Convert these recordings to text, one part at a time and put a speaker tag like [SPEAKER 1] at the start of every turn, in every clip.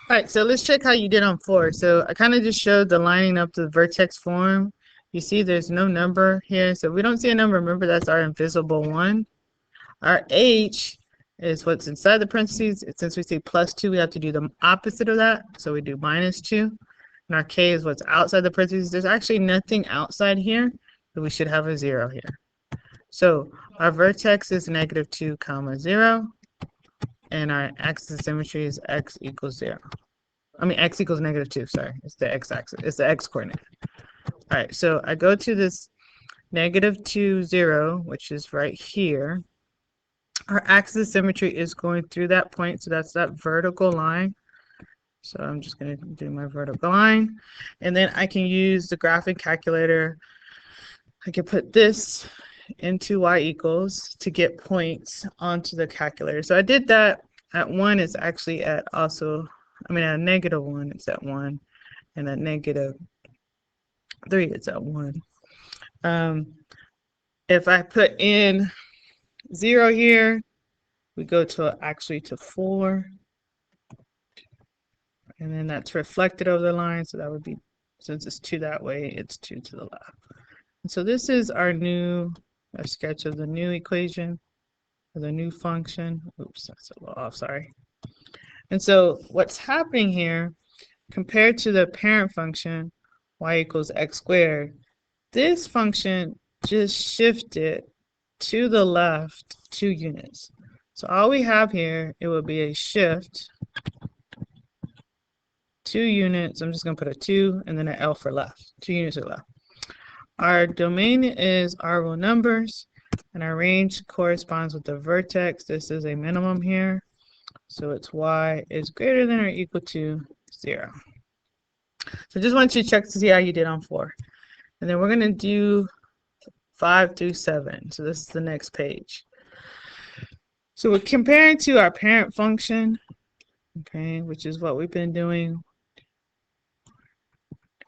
[SPEAKER 1] All right, so let's check how you did on 4. So I kind of just showed the lining up the vertex form. You see there's no number here. So if we don't see a number, remember that's our invisible 1. Our H is what's inside the parentheses. Since we see +2, we have to do the opposite of that. So we do -2. And our K is what's outside the parentheses. There's actually nothing outside here, so we should have a 0 here. So our vertex is -2, 0. And our axis of symmetry is x equals 0. I mean, x equals -2, sorry. It's the x-axis. It's the x-coordinate. All right, so I go to this -2, 0, which is right here. Our axis of symmetry is going through that point, so that's that vertical line. So I'm just going to do my vertical line. And then I can use the graphing calculator. I can put this into y equals to get points onto the calculator. So I did that at 1. It's actually at also, I mean, at -1, it's at 1. And at -3, it's at 1. If I put in 0 here, we go to actually to 4. And then that's reflected over the line. So that would be, since it's 2 that way, it's 2 to the left. And so this is our new sketch of the new equation, or the new function. Oops, that's a little off, sorry. And so what's happening here, compared to the parent function, y equals x squared, this function just shifted to the left 2 units. So all we have here, it would be a shift 2 units. I'm just going to put a 2 and then an L for left. 2 units to the left. Our domain is our real numbers, and our range corresponds with the vertex. This is a minimum here. So it's y is greater than or equal to 0. So just want you to check to see how you did on 4. And then we're going to do 5 through 7. So this is the next page. So we're comparing to our parent function, okay, which is what we've been doing.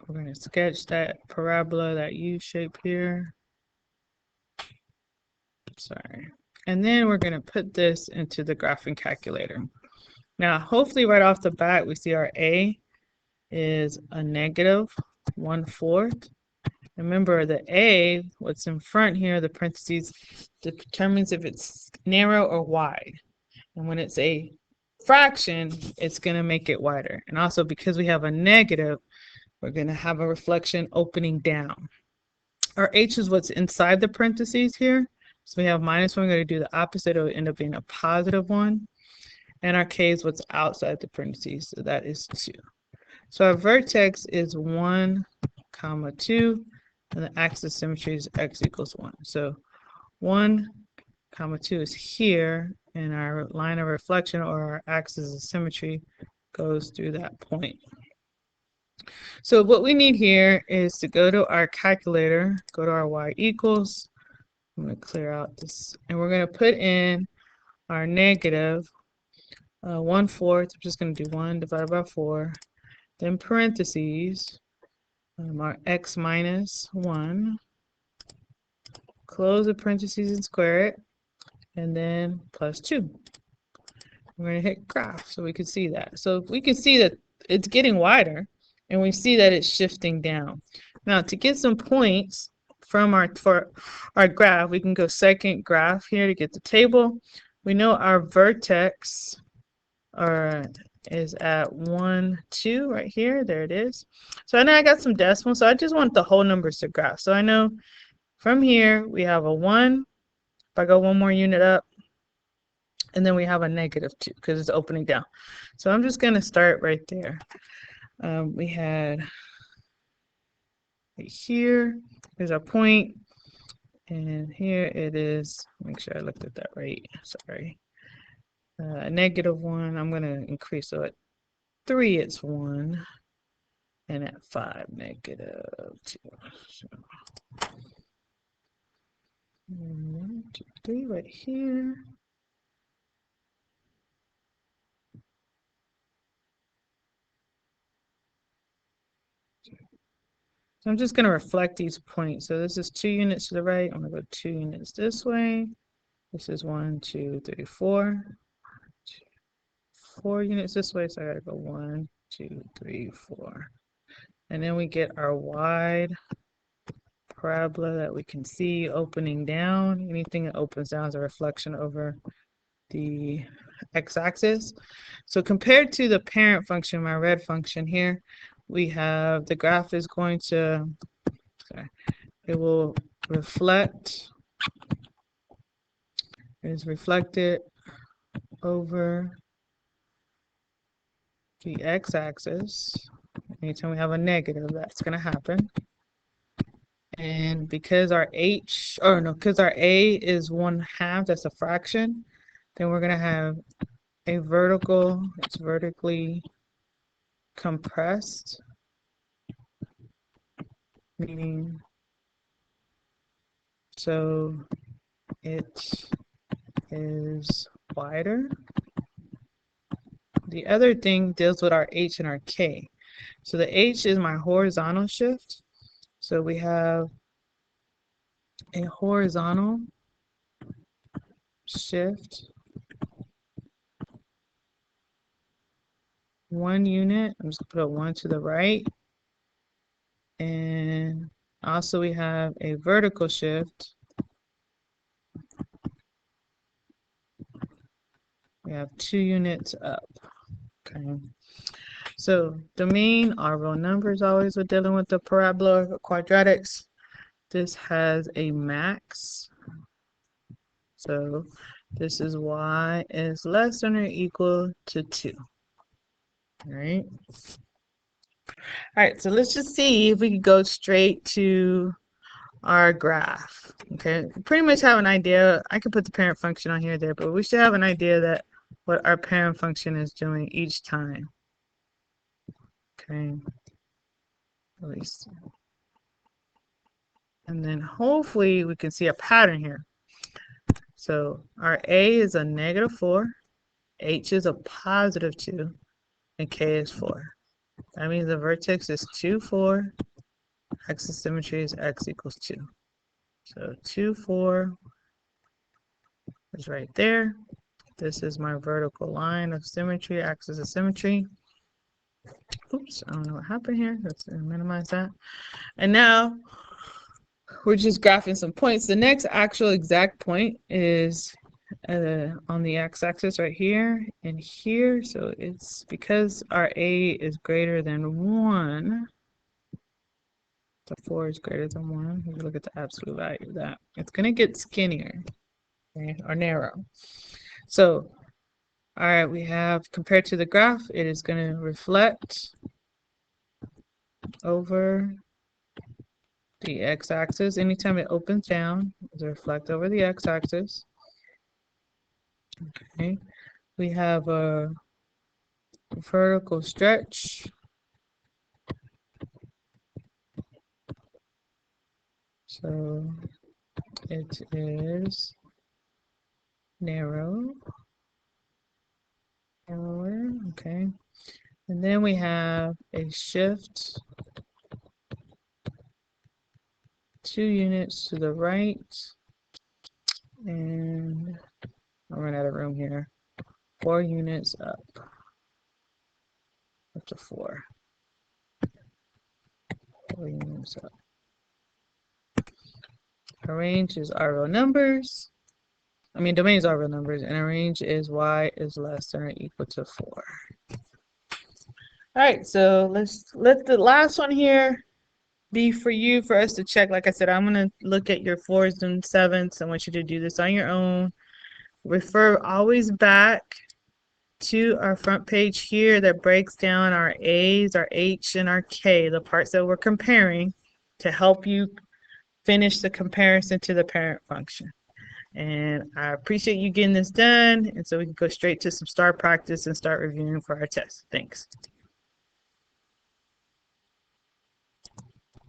[SPEAKER 1] We're going to sketch that parabola, that U shape here. Sorry. And then we're going to put this into the graphing calculator. Now, hopefully right off the bat, we see our A is a -1/4. Remember, the A, what's in front here, the parentheses, determines if it's narrow or wide. And when it's a fraction, it's going to make it wider. And also, because we have a negative, we're going to have a reflection opening down. Our H is what's inside the parentheses here. So we have -1. We're going to do the opposite. It will end up being a +1. And our K is what's outside the parentheses. So that is 2. So our vertex is 1, 2. And the axis of symmetry is x equals 1. So 1, 2 is here. And our line of reflection, or our axis of symmetry, goes through that point. So what we need here is to go to our calculator, go to our y equals. I'm going to clear out this, and we're going to put in our -1/4. I'm just going to do 1 divided by 4. Then parentheses, our x minus 1. Close the parentheses and square it, and then +2. We're going to hit graph so we can see that. So we can see that it's getting wider, and we see that it's shifting down. Now, to get some points from our graph, we can go second graph here to get the table. We know our vertex is at 1, 2 right here. There it is. So I know I got some decimals, so I just want the whole numbers to graph. So I know from here we have a 1. If I go one more unit up, and then we have a -2 because it's opening down. So I'm just going to start right there. We had right here, there's our point, and here it is. Make sure I looked at that right. Sorry. -1, I'm going to increase. So at 3, it's 1, and at 5, -2. So 1, 2, 3 right here. So I'm just going to reflect these points. So this is 2 units to the right. I'm going to go 2 units this way. This is 1, 2, 3, 4. 4 units this way, so I gotta go 1, 2, 3, 4. And then we get our wide parabola that we can see opening down. Anything that opens down is a reflection over the x-axis. So compared to the parent function, my red function here, we have the graph is going to, it will reflect, is reflected over the x-axis. Anytime we have a negative, that's going to happen. And because our because our a is 1/2, that's a fraction, then we're going to have a vertical, it's vertically compressed, meaning so it is wider. The other thing deals with our h and our k. So the h is my horizontal shift. So we have a horizontal shift, 1 unit. I'm just gonna put a 1 to the right. And also we have a vertical shift. We have 2 units up. Okay. So the mean are real numbers always when dealing with the parabola or quadratics. This has a max. So this is y is less than or equal to 2. All right. All right, so let's just see if we can go straight to our graph. Okay, pretty much have an idea. I could put the parent function on here there, but we should have an idea that what our parent function is doing each time. Okay, at least. And then hopefully we can see a pattern here. So our a is a -4, h is a +2, and k is 4. That means the vertex is 2, 4. Axis symmetry is x equals 2. So 2, 4 is right there. This is my vertical line of symmetry, axis of symmetry. Oops, I don't know what happened here. Let's minimize that. And now we're just graphing some points. The next actual exact point is on the x-axis right here and here. So it's because our a is greater than 1. The 4 is greater than 1. If you look at the absolute value of that, it's going to get skinnier, okay, or narrow. So, all right, we have compared to the graph, it is going to reflect over the x-axis. Anytime it opens down, it'll reflect over the x-axis. Okay, we have a vertical stretch. So it is narrower, okay. And then we have a shift 2 units to the right, and I'll run out of room here. 4 units up to 4. 4 units up. Our range is our real numbers. Domains are real numbers, and our range is y is less than or equal to 4. All right, so let's let the last one here be for us to check. Like I said, I'm going to look at your 4s and 7s. I want you to do this on your own. Refer always back to our front page here that breaks down our A's, our H, and our K, the parts that we're comparing, to help you finish the comparison to the parent function. And I appreciate you getting this done, and so we can go straight to some star practice and start reviewing for our test. Thanks.